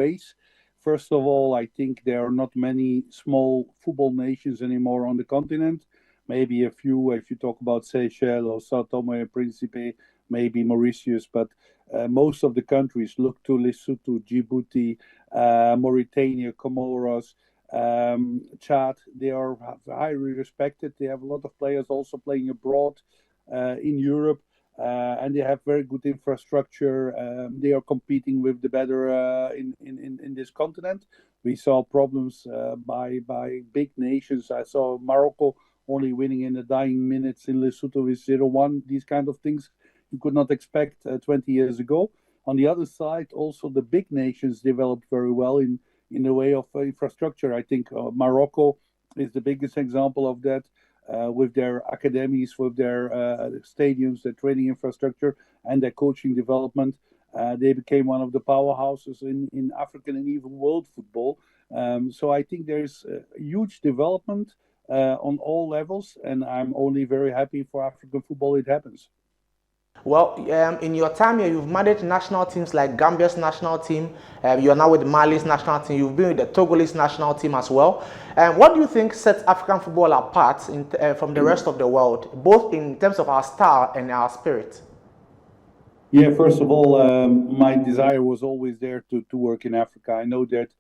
ways. First of all, I think there are not many small football nations anymore on the continent. Maybe a few, if you talk about Seychelles or Sao Tome and Principe, maybe Mauritius, but most of the countries look to Lesotho, Djibouti, Mauritania, Comoros, Chad. They are highly respected. They have a lot of players also playing abroad in Europe. And they have very good infrastructure. They are competing with the better in this continent. We saw problems by big nations. I saw Morocco only winning in the dying minutes in Lesotho with 0-1. These kind of things you could not expect 20 years ago. On the other side, also the big nations developed very well in the way of infrastructure. I think Morocco is the biggest example of that. With their academies, with their stadiums, their training infrastructure, and their coaching development. They became one of the powerhouses in African and even world football. So I think there's a huge development on all levels, and I'm only very happy for African football it happens. Well, in your time here, you've managed national teams like Gambia's national team. You are now with Mali's national team. You've been with the Togolese national team as well. What do you think sets African football apart from the rest of the world, both in terms of our style and our spirit? Yeah, first of all, my desire was always there to work in Africa. I know that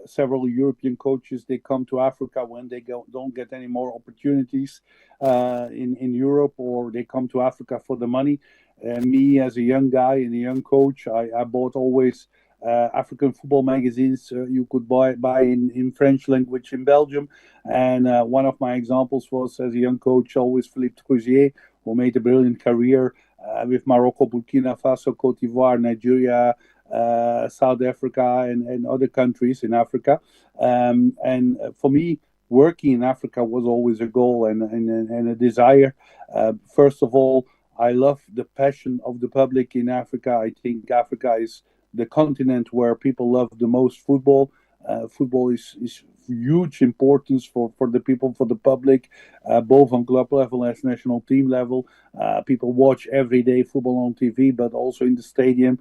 several European coaches, they come to Africa when they don't get any more opportunities in Europe, or they come to Africa for the money. Me, as a young guy and a young coach, I bought always African football magazines you could buy in French language in Belgium. And one of my examples was, as a young coach, always Philippe Trousier, who made a brilliant career with Morocco, Burkina Faso, Cote d'Ivoire, Nigeria, South Africa, and other countries in Africa. And for me, working in Africa was always a goal and a desire. First of all, I love the passion of the public in Africa. I think Africa is the continent where people love the most football. Football is huge importance for the people, for the public, both on club level as national team level. People watch every day football on TV, but also in the stadium.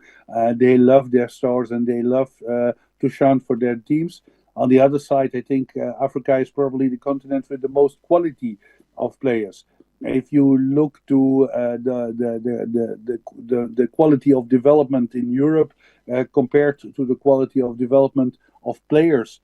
They love their stars and they love to chant for their teams. On the other side, I think Africa is probably the continent with the most quality of players. If you look to the quality of development in Europe compared to the quality of development of players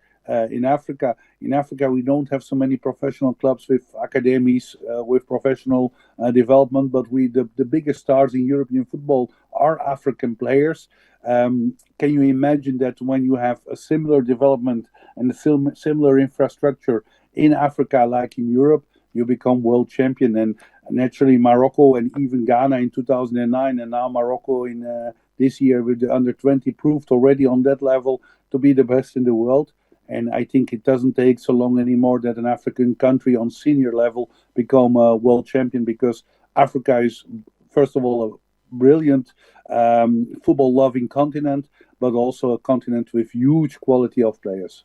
in Africa we don't have so many professional clubs with academies with professional development, but the biggest stars in European football are African players. Can you imagine that when you have a similar development and a similar infrastructure in Africa like in Europe, you become world champion? And naturally Morocco and even Ghana in 2009, and now Morocco in this year with the under-20 proved already on that level to be the best in the world. And I think it doesn't take so long anymore that an African country on senior level become a world champion, because Africa is, first of all, a brilliant football-loving continent, but also a continent with huge quality of players.